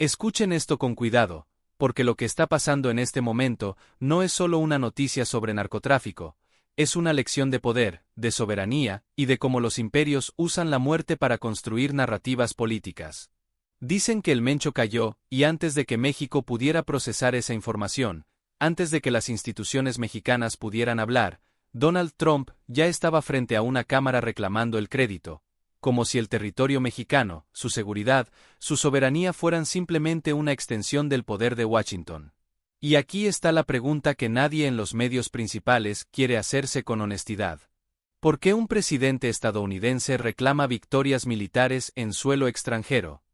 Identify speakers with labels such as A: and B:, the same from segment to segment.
A: Escuchen esto con cuidado, porque lo que está pasando en este momento no es solo una noticia sobre narcotráfico, es una lección de poder, de soberanía y de cómo los imperios usan la muerte para construir narrativas políticas. Dicen que el Mencho cayó, y antes de que México pudiera procesar esa información, antes de que las instituciones mexicanas pudieran hablar, Donald Trump ya estaba frente a una cámara reclamando el crédito, como si el territorio mexicano, su seguridad, su soberanía fueran simplemente una extensión del poder de Washington. Y aquí está la pregunta que nadie en los medios principales quiere hacerse con honestidad. ¿Por qué un presidente estadounidense reclama victorias militares en suelo extranjero?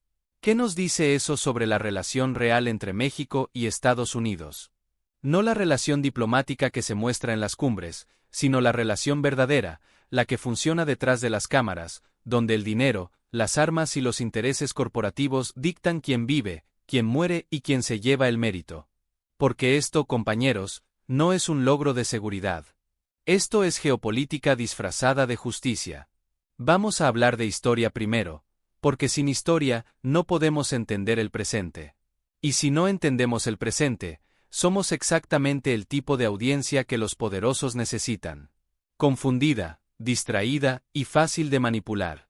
A: ¿Qué nos dice eso sobre la relación real entre México y Estados Unidos? No la relación diplomática que se muestra en las cumbres, sino la relación verdadera, la que funciona detrás de las cámaras, donde el dinero, las armas y los intereses corporativos dictan quién vive, quién muere y quién se lleva el mérito. Porque esto, compañeros, no es un logro de seguridad. Esto es geopolítica disfrazada de justicia. Vamos a hablar de historia primero, porque sin historia no podemos entender el presente. Y si no entendemos el presente, somos exactamente el tipo de audiencia que los poderosos necesitan. Confundida, distraída y fácil de manipular.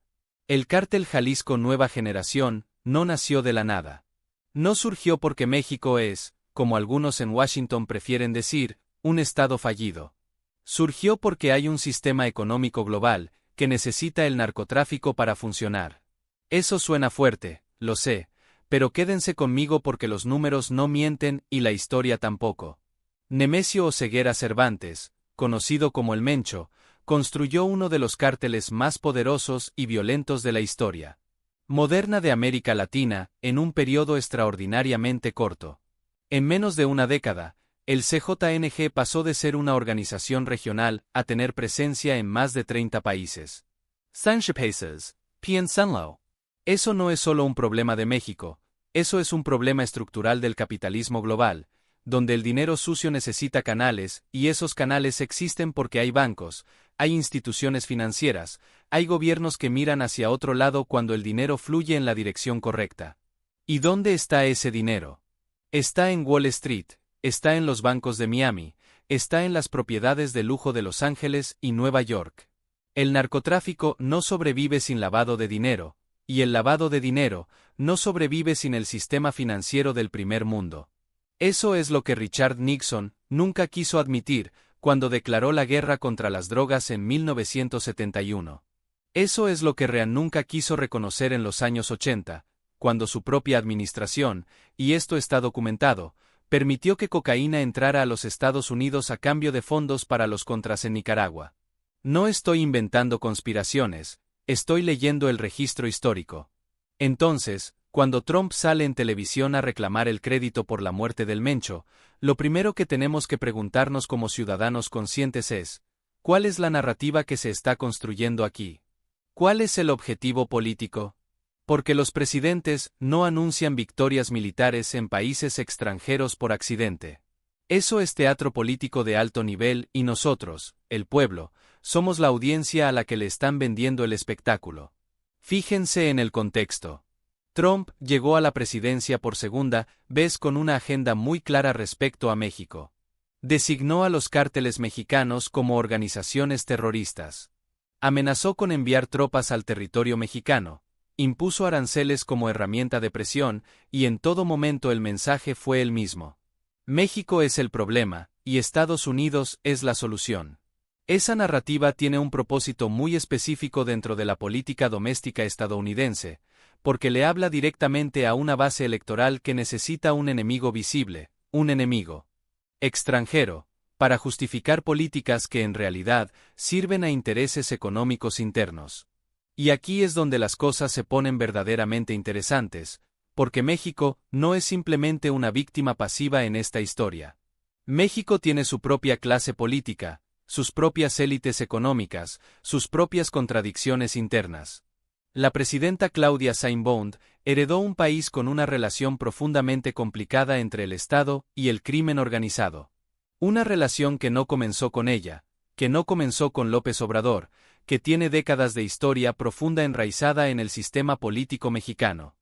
A: El cártel Jalisco Nueva Generación no nació de la nada. No surgió porque México es, como algunos en Washington prefieren decir, un estado fallido. Surgió porque hay un sistema económico global que necesita el narcotráfico para funcionar. Eso suena fuerte, lo sé, pero quédense conmigo porque los números no mienten y la historia tampoco. Nemesio Oseguera Cervantes, conocido como el Mencho, construyó uno de los cárteles más poderosos y violentos de la historia moderna de América Latina en un periodo extraordinariamente corto. En menos de una década, el CJNG pasó de ser una organización regional a tener presencia en más de 30 países. Países, piénsenlo. Eso no es solo un problema de México, eso es un problema estructural del capitalismo global, donde el dinero sucio necesita canales, y esos canales existen porque hay bancos, hay instituciones financieras, hay gobiernos que miran hacia otro lado cuando el dinero fluye en la dirección correcta. ¿Y dónde está ese dinero? Está en Wall Street, está en los bancos de Miami, está en las propiedades de lujo de Los Ángeles y Nueva York. El narcotráfico no sobrevive sin lavado de dinero, y el lavado de dinero no sobrevive sin el sistema financiero del primer mundo. Eso es lo que Richard Nixon nunca quiso admitir cuando declaró la guerra contra las drogas en 1971. Eso es lo que Reagan nunca quiso reconocer en los años 80, cuando su propia administración, y esto está documentado, permitió que cocaína entrara a los Estados Unidos a cambio de fondos para los contras en Nicaragua. No estoy inventando conspiraciones, estoy leyendo el registro histórico. Entonces, cuando Trump sale en televisión a reclamar el crédito por la muerte del Mencho, lo primero que tenemos que preguntarnos como ciudadanos conscientes es, ¿cuál es la narrativa que se está construyendo aquí? ¿Cuál es el objetivo político? Porque los presidentes no anuncian victorias militares en países extranjeros por accidente. Eso es teatro político de alto nivel y nosotros, el pueblo, somos la audiencia a la que le están vendiendo el espectáculo. Fíjense en el contexto. Trump llegó a la presidencia por segunda vez con una agenda muy clara respecto a México. Designó a los cárteles mexicanos como organizaciones terroristas. Amenazó con enviar tropas al territorio mexicano. Impuso aranceles como herramienta de presión, y en todo momento el mensaje fue el mismo. México es el problema, y Estados Unidos es la solución. Esa narrativa tiene un propósito muy específico dentro de la política doméstica estadounidense, porque le habla directamente a una base electoral que necesita un enemigo visible, un enemigo extranjero, para justificar políticas que en realidad sirven a intereses económicos internos. Y aquí es donde las cosas se ponen verdaderamente interesantes, porque México no es simplemente una víctima pasiva en esta historia. México tiene su propia clase política, sus propias élites económicas, sus propias contradicciones internas. La presidenta Claudia Sheinbaum heredó un país con una relación profundamente complicada entre el Estado y el crimen organizado. Una relación que no comenzó con ella, que no comenzó con López Obrador, que tiene décadas de historia profunda enraizada en el sistema político mexicano.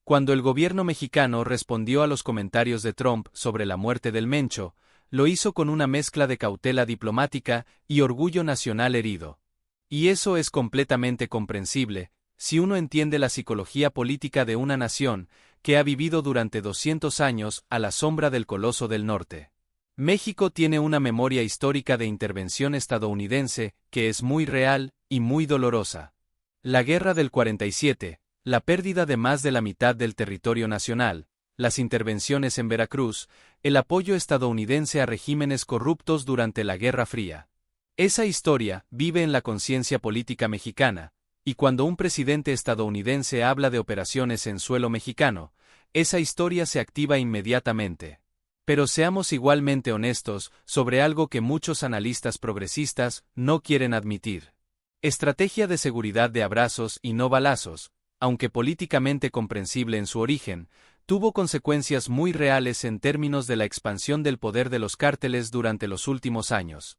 A: Cuando el gobierno mexicano respondió a los comentarios de Trump sobre la muerte del Mencho, lo hizo con una mezcla de cautela diplomática y orgullo nacional herido. Y eso es completamente comprensible, si uno entiende la psicología política de una nación que ha vivido durante 200 años a la sombra del Coloso del Norte. México tiene una memoria histórica de intervención estadounidense que es muy real y muy dolorosa. La Guerra del 47, la pérdida de más de la mitad del territorio nacional, las intervenciones en Veracruz, el apoyo estadounidense a regímenes corruptos durante la Guerra Fría. Esa historia vive en la conciencia política mexicana, y cuando un presidente estadounidense habla de operaciones en suelo mexicano, esa historia se activa inmediatamente. Pero seamos igualmente honestos sobre algo que muchos analistas progresistas no quieren admitir. Estrategia de seguridad de abrazos y no balazos, aunque políticamente comprensible en su origen, tuvo consecuencias muy reales en términos de la expansión del poder de los cárteles durante los últimos años.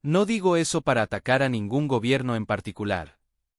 A: No digo eso para atacar a ningún gobierno en particular.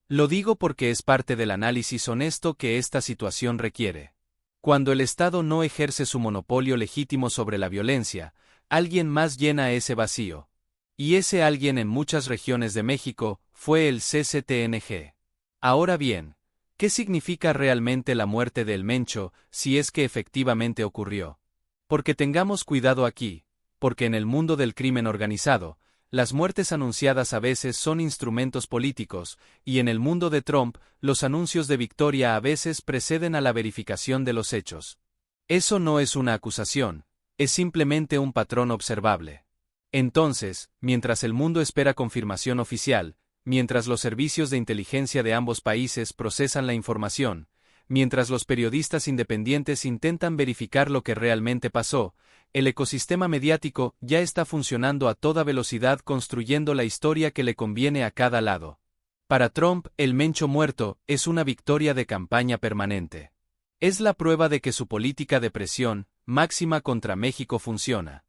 A: Lo digo porque es parte del análisis honesto que esta situación requiere. Cuando el Estado no ejerce su monopolio legítimo sobre la violencia, alguien más llena ese vacío. Y ese alguien en muchas regiones de México fue el CCTNG. Ahora bien, ¿qué significa realmente la muerte del Mencho si es que efectivamente ocurrió? Porque tengamos cuidado aquí, porque en el mundo del crimen organizado, las muertes anunciadas a veces son instrumentos políticos, y en el mundo de Trump, los anuncios de victoria a veces preceden a la verificación de los hechos. Eso no es una acusación, es simplemente un patrón observable. Entonces, mientras el mundo espera confirmación oficial, mientras los servicios de inteligencia de ambos países procesan la información, mientras los periodistas independientes intentan verificar lo que realmente pasó, el ecosistema mediático ya está funcionando a toda velocidad construyendo la historia que le conviene a cada lado. Para Trump, el Mencho muerto es una victoria de campaña permanente. Es la prueba de que su política de presión máxima contra México funciona.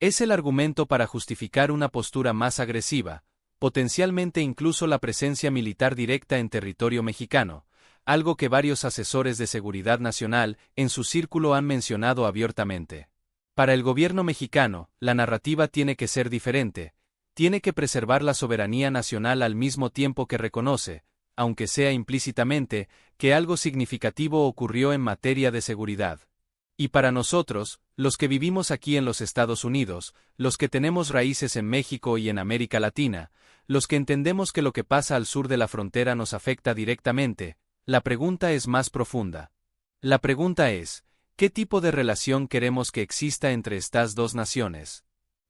A: Es el argumento para justificar una postura más agresiva, potencialmente incluso la presencia militar directa en territorio mexicano, algo que varios asesores de seguridad nacional en su círculo han mencionado abiertamente. Para el gobierno mexicano, la narrativa tiene que ser diferente, tiene que preservar la soberanía nacional al mismo tiempo que reconoce, aunque sea implícitamente, que algo significativo ocurrió en materia de seguridad. Y para nosotros, los que vivimos aquí en los Estados Unidos, los que tenemos raíces en México y en América Latina, los que entendemos que lo que pasa al sur de la frontera nos afecta directamente, la pregunta es más profunda. La pregunta es, ¿qué tipo de relación queremos que exista entre estas dos naciones?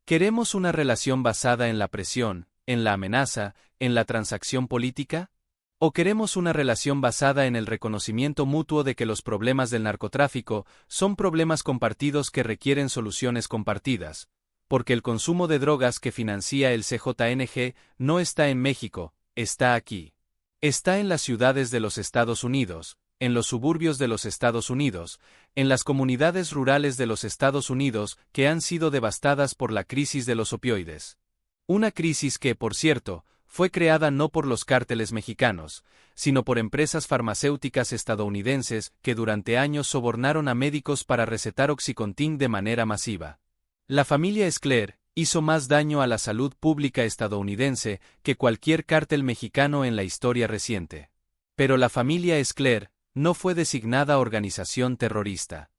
A: ¿Queremos una relación basada en la presión, en la amenaza, en la transacción política? ¿O queremos una relación basada en el reconocimiento mutuo de que los problemas del narcotráfico son problemas compartidos que requieren soluciones compartidas? Porque el consumo de drogas que financia el CJNG no está en México, está aquí. Está en las ciudades de los Estados Unidos, en los suburbios de los Estados Unidos, en las comunidades rurales de los Estados Unidos que han sido devastadas por la crisis de los opioides. Una crisis que, por cierto, fue creada no por los cárteles mexicanos, sino por empresas farmacéuticas estadounidenses que durante años sobornaron a médicos para recetar Oxycontin de manera masiva. La familia Schler hizo más daño a la salud pública estadounidense que cualquier cártel mexicano en la historia reciente. Pero la familia Schler no fue designada organización terrorista.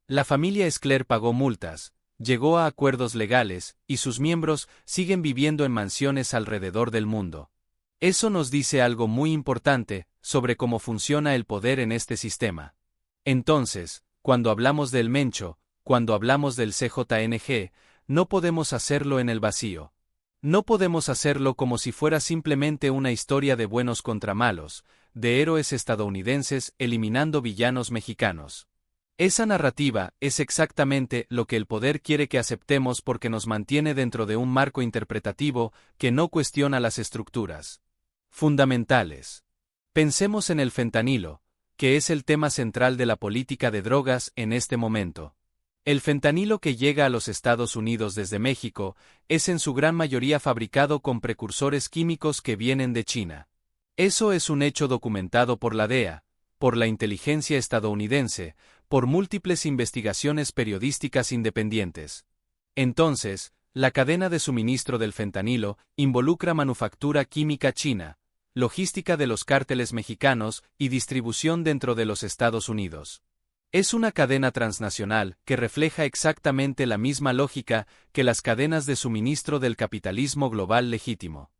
A: La familia Schler pagó multas, llegó a acuerdos legales, y sus miembros siguen viviendo en mansiones alrededor del mundo. Eso nos dice algo muy importante sobre cómo funciona el poder en este sistema. Entonces, cuando hablamos del Mencho, cuando hablamos del CJNG, no podemos hacerlo en el vacío. No podemos hacerlo como si fuera simplemente una historia de buenos contra malos, de héroes estadounidenses eliminando villanos mexicanos. Esa narrativa es exactamente lo que el poder quiere que aceptemos porque nos mantiene dentro de un marco interpretativo que no cuestiona las estructuras fundamentales. Pensemos en el fentanilo, que es el tema central de la política de drogas en este momento. El fentanilo que llega a los Estados Unidos desde México es en su gran mayoría fabricado con precursores químicos que vienen de China. Eso es un hecho documentado por la DEA, por la inteligencia estadounidense, por múltiples investigaciones periodísticas independientes. Entonces, la cadena de suministro del fentanilo involucra manufactura química china, logística de los cárteles mexicanos y distribución dentro de los Estados Unidos. Es una cadena transnacional que refleja exactamente la misma lógica que las cadenas de suministro del capitalismo global legítimo.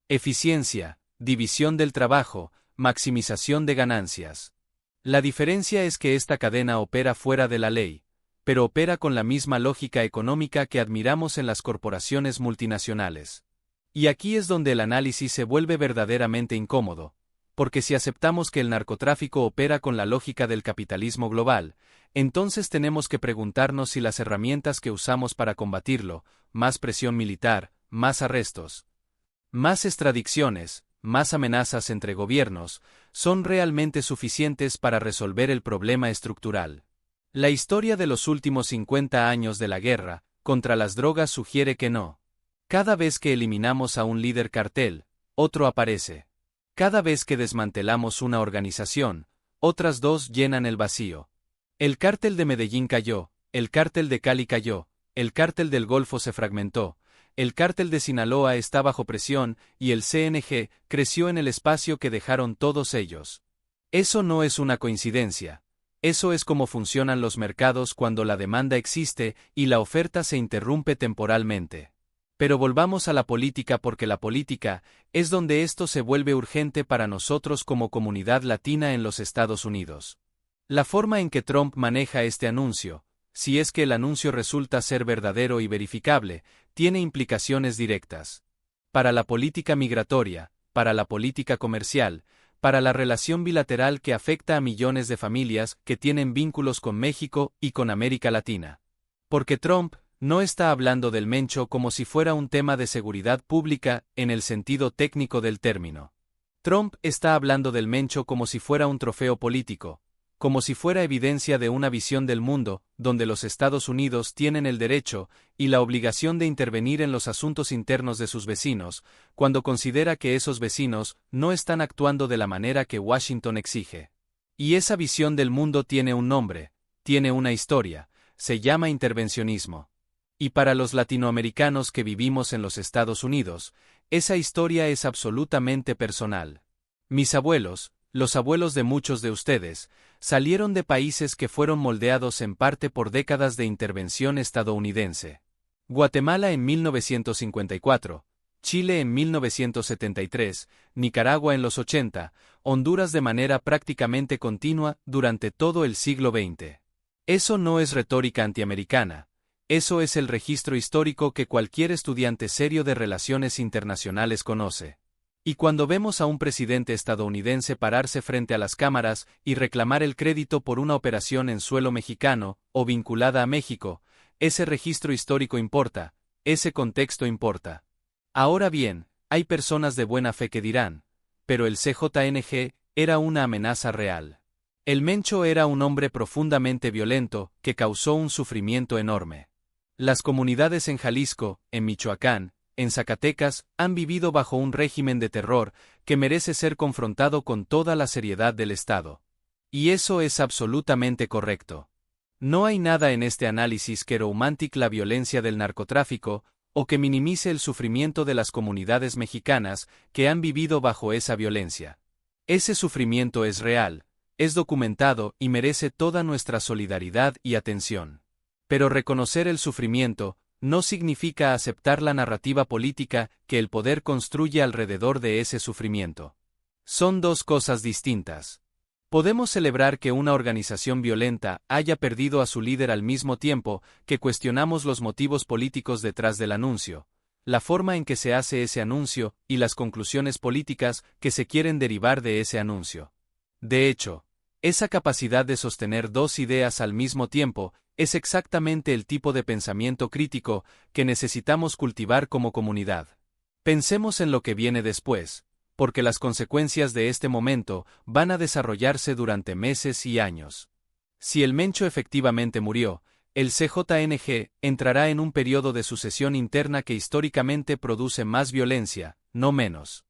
A: Eficiencia, división del trabajo, maximización de ganancias. La diferencia es que esta cadena opera fuera de la ley, pero opera con la misma lógica económica que admiramos en las corporaciones multinacionales. Y aquí es donde el análisis se vuelve verdaderamente incómodo, porque si aceptamos que el narcotráfico opera con la lógica del capitalismo global, entonces tenemos que preguntarnos si las herramientas que usamos para combatirlo, más presión militar, más arrestos, más extradiciones, más amenazas entre gobiernos, son realmente suficientes para resolver el problema estructural. La historia de los últimos 50 años de la guerra contra las drogas sugiere que no. Cada vez que eliminamos a un líder cartel, otro aparece. Cada vez que desmantelamos una organización, otras dos llenan el vacío. El cártel de Medellín cayó, el cártel de Cali cayó, el cártel del Golfo se fragmentó, el cártel de Sinaloa está bajo presión y el CNG creció en el espacio que dejaron todos ellos. Eso no es una coincidencia. Eso es como funcionan los mercados cuando la demanda existe y la oferta se interrumpe temporalmente. Pero volvamos a la política porque la política es donde esto se vuelve urgente para nosotros como comunidad latina en los Estados Unidos. La forma en que Trump maneja este anuncio, si es que el anuncio resulta ser verdadero y verificable, tiene implicaciones directas. Para la política migratoria, para la política comercial, para la relación bilateral que afecta a millones de familias que tienen vínculos con México y con América Latina. Porque Trump no está hablando del Mencho como si fuera un tema de seguridad pública en el sentido técnico del término. Trump está hablando del Mencho como si fuera un trofeo político, como si fuera evidencia de una visión del mundo, donde los Estados Unidos tienen el derecho y la obligación de intervenir en los asuntos internos de sus vecinos, cuando considera que esos vecinos no están actuando de la manera que Washington exige. Y esa visión del mundo tiene un nombre, tiene una historia, se llama intervencionismo. Y para los latinoamericanos que vivimos en los Estados Unidos, esa historia es absolutamente personal. Mis abuelos, los abuelos de muchos de ustedes, salieron de países que fueron moldeados en parte por décadas de intervención estadounidense. Guatemala en 1954, Chile en 1973, Nicaragua en los 80, Honduras de manera prácticamente continua durante todo el siglo XX. Eso no es retórica antiamericana. Eso es el registro histórico que cualquier estudiante serio de relaciones internacionales conoce. Y cuando vemos a un presidente estadounidense pararse frente a las cámaras y reclamar el crédito por una operación en suelo mexicano o vinculada a México, ese registro histórico importa, ese contexto importa. Ahora bien, hay personas de buena fe que dirán, pero el CJNG era una amenaza real. El Mencho era un hombre profundamente violento que causó un sufrimiento enorme. Las comunidades en Jalisco, en Michoacán, en Zacatecas, han vivido bajo un régimen de terror que merece ser confrontado con toda la seriedad del Estado. Y eso es absolutamente correcto. No hay nada en este análisis que romantique la violencia del narcotráfico o que minimice el sufrimiento de las comunidades mexicanas que han vivido bajo esa violencia. Ese sufrimiento es real, es documentado y merece toda nuestra solidaridad y atención. Pero reconocer el sufrimiento no significa aceptar la narrativa política que el poder construye alrededor de ese sufrimiento. Son dos cosas distintas. Podemos celebrar que una organización violenta haya perdido a su líder al mismo tiempo que cuestionamos los motivos políticos detrás del anuncio, la forma en que se hace ese anuncio y las conclusiones políticas que se quieren derivar de ese anuncio. De hecho, esa capacidad de sostener dos ideas al mismo tiempo es exactamente el tipo de pensamiento crítico que necesitamos cultivar como comunidad. Pensemos en lo que viene después, porque las consecuencias de este momento van a desarrollarse durante meses y años. Si el Mencho efectivamente murió, el CJNG entrará en un periodo de sucesión interna que históricamente produce más violencia, no menos.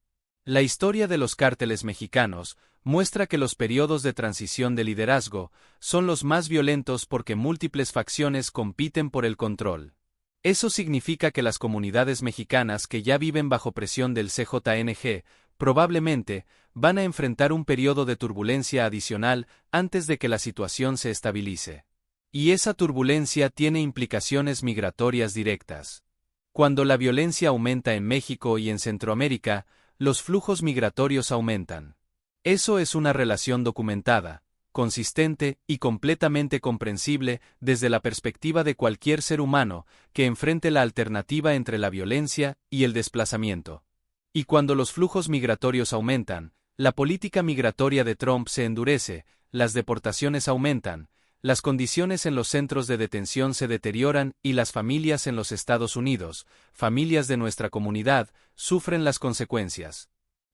A: La historia de los cárteles mexicanos muestra que los periodos de transición de liderazgo son los más violentos porque múltiples facciones compiten por el control. Eso significa que las comunidades mexicanas que ya viven bajo presión del CJNG probablemente van a enfrentar un periodo de turbulencia adicional antes de que la situación se estabilice. Y esa turbulencia tiene implicaciones migratorias directas. Cuando la violencia aumenta en México y en Centroamérica, los flujos migratorios aumentan. Eso es una relación documentada, consistente y completamente comprensible desde la perspectiva de cualquier ser humano que enfrente la alternativa entre la violencia y el desplazamiento. Y cuando los flujos migratorios aumentan, la política migratoria de Trump se endurece, las deportaciones aumentan, las condiciones en los centros de detención se deterioran y las familias en los Estados Unidos, familias de nuestra comunidad, sufren las consecuencias.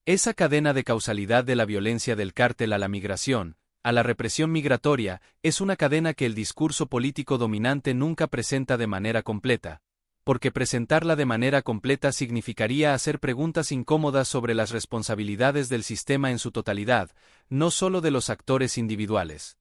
A: Esa cadena de causalidad de la violencia del cártel a la migración, a la represión migratoria, es una cadena que el discurso político dominante nunca presenta de manera completa, porque presentarla de manera completa significaría hacer preguntas incómodas sobre las responsabilidades del sistema en su totalidad, no solo de los actores individuales.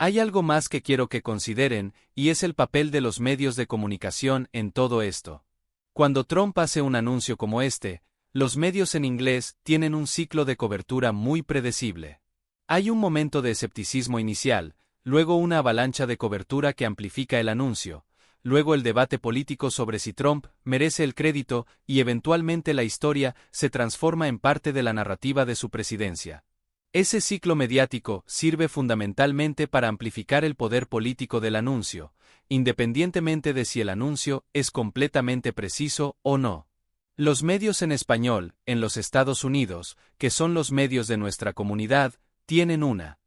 A: Hay algo más que quiero que consideren, y es el papel de los medios de comunicación en todo esto. Cuando Trump hace un anuncio como este, los medios en inglés tienen un ciclo de cobertura muy predecible. Hay un momento de escepticismo inicial, luego una avalancha de cobertura que amplifica el anuncio, luego el debate político sobre si Trump merece el crédito y eventualmente la historia se transforma en parte de la narrativa de su presidencia. Ese ciclo mediático sirve fundamentalmente para amplificar el poder político del anuncio, independientemente de si el anuncio es completamente preciso o no. Los medios en español, en los Estados Unidos, que son los medios de nuestra comunidad, tienen una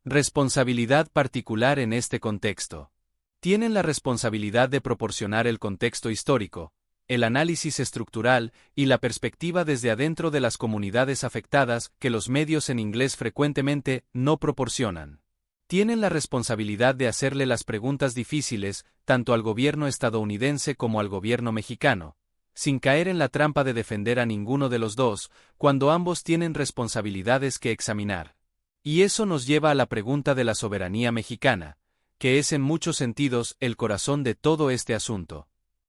A: responsabilidad particular en este contexto. Tienen la responsabilidad de proporcionar el contexto histórico, el análisis estructural y la perspectiva desde adentro de las comunidades afectadas que los medios en inglés frecuentemente no proporcionan. Tienen la responsabilidad de hacerle las preguntas difíciles tanto al gobierno estadounidense como al gobierno mexicano, sin caer en la trampa de defender a ninguno de los dos, cuando ambos tienen responsabilidades que examinar. Y eso nos lleva a la pregunta de la soberanía mexicana, que es en muchos sentidos el corazón de todo este asunto.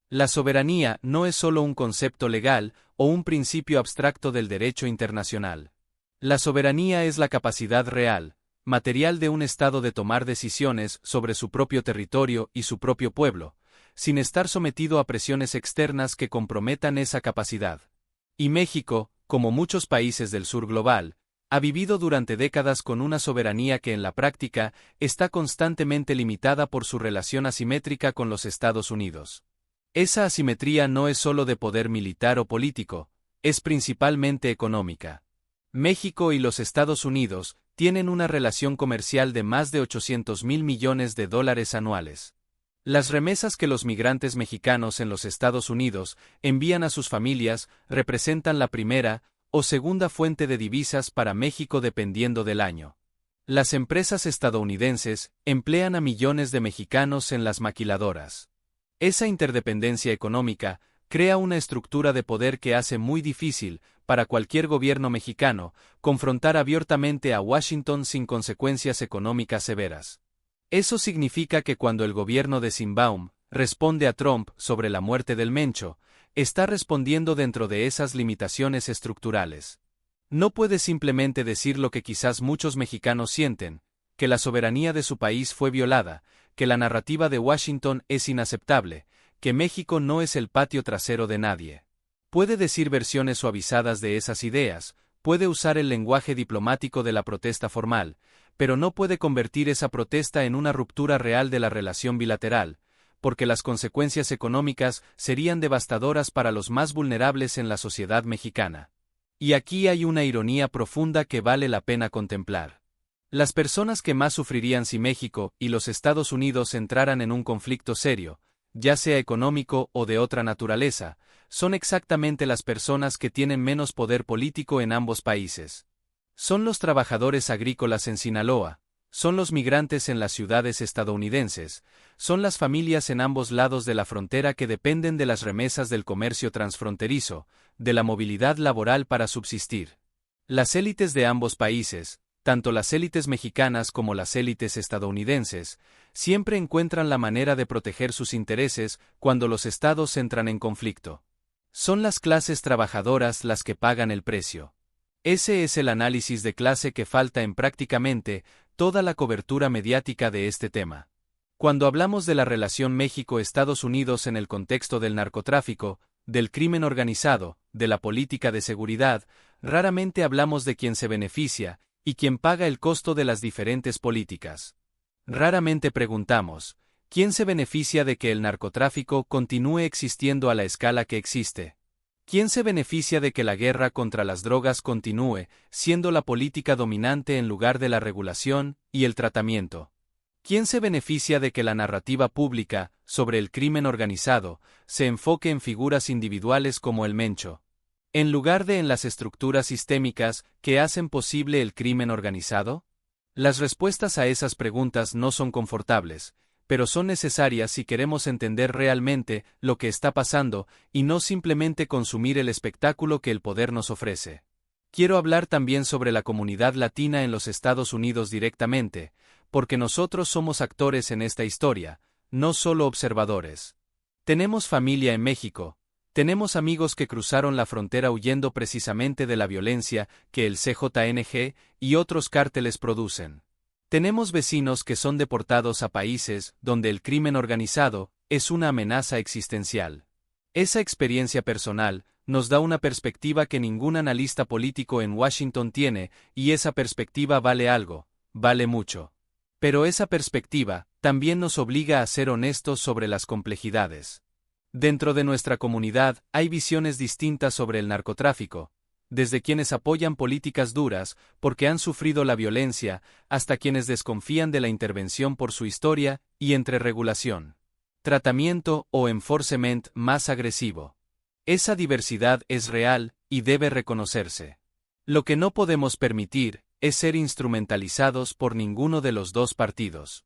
A: La soberanía no es solo un concepto legal o un principio abstracto del derecho internacional. La soberanía es la capacidad real, material de un Estado de tomar decisiones sobre su propio territorio y su propio pueblo, sin estar sometido a presiones externas que comprometan esa capacidad. Y México, como muchos países del sur global, ha vivido durante décadas con una soberanía que en la práctica está constantemente limitada por su relación asimétrica con los Estados Unidos. Esa asimetría no es solo de poder militar o político, es principalmente económica. México y los Estados Unidos tienen una relación comercial de más de 800,000 millones de dólares anuales. Las remesas que los migrantes mexicanos en los Estados Unidos envían a sus familias representan la primera o segunda fuente de divisas para México dependiendo del año. Las empresas estadounidenses emplean a millones de mexicanos en las maquiladoras. Esa interdependencia económica crea una estructura de poder que hace muy difícil, para cualquier gobierno mexicano, confrontar abiertamente a Washington sin consecuencias económicas severas. Eso significa que cuando el gobierno de Sheinbaum responde a Trump sobre la muerte del Mencho, está respondiendo dentro de esas limitaciones estructurales. No puede simplemente decir lo que quizás muchos mexicanos sienten, que la soberanía de su país fue violada, que la narrativa de Washington es inaceptable, que México no es el patio trasero de nadie. Puede decir versiones suavizadas de esas ideas, puede usar el lenguaje diplomático de la protesta formal, pero no puede convertir esa protesta en una ruptura real de la relación bilateral, porque las consecuencias económicas serían devastadoras para los más vulnerables en la sociedad mexicana. Y aquí hay una ironía profunda que vale la pena contemplar. Las personas que más sufrirían si México y los Estados Unidos entraran en un conflicto serio, ya sea económico o de otra naturaleza, son exactamente las personas que tienen menos poder político en ambos países. Son los trabajadores agrícolas en Sinaloa, son los migrantes en las ciudades estadounidenses, son las familias en ambos lados de la frontera que dependen de las remesas del comercio transfronterizo, de la movilidad laboral para subsistir. Las élites de ambos países, tanto las élites mexicanas como las élites estadounidenses, siempre encuentran la manera de proteger sus intereses cuando los estados entran en conflicto. Son las clases trabajadoras las que pagan el precio. Ese es el análisis de clase que falta en prácticamente toda la cobertura mediática de este tema. Cuando hablamos de la relación México-Estados Unidos en el contexto del narcotráfico, del crimen organizado, de la política de seguridad, raramente hablamos de quien se beneficia y quien paga el costo de las diferentes políticas. Raramente preguntamos, ¿quién se beneficia de que el narcotráfico continúe existiendo a la escala que existe? ¿Quién se beneficia de que la guerra contra las drogas continúe siendo la política dominante en lugar de la regulación y el tratamiento? ¿Quién se beneficia de que la narrativa pública sobre el crimen organizado se enfoque en figuras individuales como el Mencho, en lugar de en las estructuras sistémicas que hacen posible el crimen organizado? Las respuestas a esas preguntas no son confortables, pero son necesarias si queremos entender realmente lo que está pasando y no simplemente consumir el espectáculo que el poder nos ofrece. Quiero hablar también sobre la comunidad latina en los Estados Unidos directamente, porque nosotros somos actores en esta historia, no solo observadores. Tenemos familia en México. Tenemos amigos que cruzaron la frontera huyendo precisamente de la violencia que el CJNG y otros cárteles producen. Tenemos vecinos que son deportados a países donde el crimen organizado es una amenaza existencial. Esa experiencia personal nos da una perspectiva que ningún analista político en Washington tiene, y esa perspectiva vale algo, vale mucho. Pero esa perspectiva también nos obliga a ser honestos sobre las complejidades. Dentro de nuestra comunidad hay visiones distintas sobre el narcotráfico, desde quienes apoyan políticas duras porque han sufrido la violencia, hasta quienes desconfían de la intervención por su historia y entre regulación, tratamiento o enforcement más agresivo. Esa diversidad es real y debe reconocerse. Lo que no podemos permitir es ser instrumentalizados por ninguno de los dos partidos.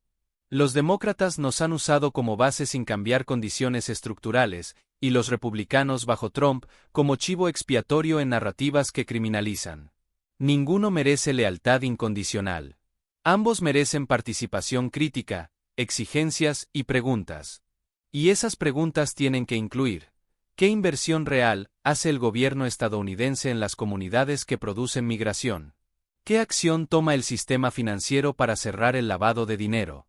A: Los demócratas nos han usado como base sin cambiar condiciones estructurales, y los republicanos bajo Trump como chivo expiatorio en narrativas que criminalizan. Ninguno merece lealtad incondicional. Ambos merecen participación crítica, exigencias y preguntas. Y esas preguntas tienen que incluir: ¿qué inversión real hace el gobierno estadounidense en las comunidades que producen migración? ¿Qué acción toma el sistema financiero para cerrar el lavado de dinero?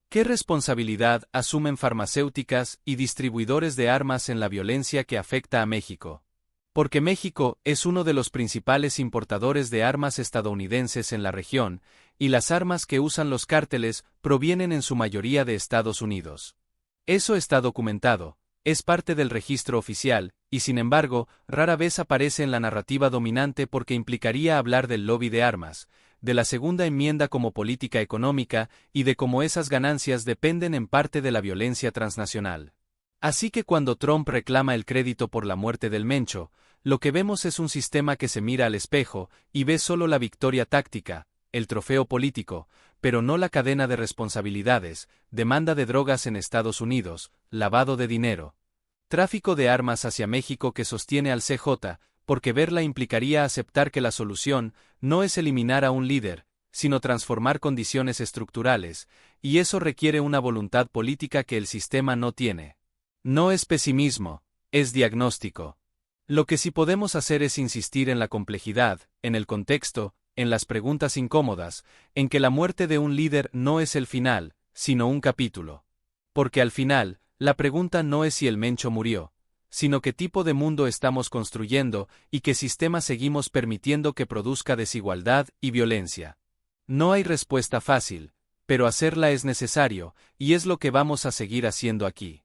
A: ¿Qué responsabilidad asumen farmacéuticas y distribuidores de armas en la violencia que afecta a México? Porque México es uno de los principales importadores de armas estadounidenses en la región, y las armas que usan los cárteles provienen en su mayoría de Estados Unidos. Eso está documentado, es parte del registro oficial, y sin embargo, rara vez aparece en la narrativa dominante porque implicaría hablar del lobby de armas, de la segunda enmienda como política económica y de cómo esas ganancias dependen en parte de la violencia transnacional. Así que cuando Trump reclama el crédito por la muerte del Mencho, lo que vemos es un sistema que se mira al espejo y ve solo la victoria táctica, el trofeo político, pero no la cadena de responsabilidades, demanda de drogas en Estados Unidos, lavado de dinero, tráfico de armas hacia México que sostiene al CJ, porque verla implicaría aceptar que la solución no es eliminar a un líder, sino transformar condiciones estructurales, y eso requiere una voluntad política que el sistema no tiene. No es pesimismo, es diagnóstico. Lo que sí podemos hacer es insistir en la complejidad, en el contexto, en las preguntas incómodas, en que la muerte de un líder no es el final, sino un capítulo. Porque al final, la pregunta no es si el Mencho murió, sino qué tipo de mundo estamos construyendo y qué sistema seguimos permitiendo que produzca desigualdad y violencia. No hay respuesta fácil, pero hacerla es necesario, y es lo que vamos a seguir haciendo aquí.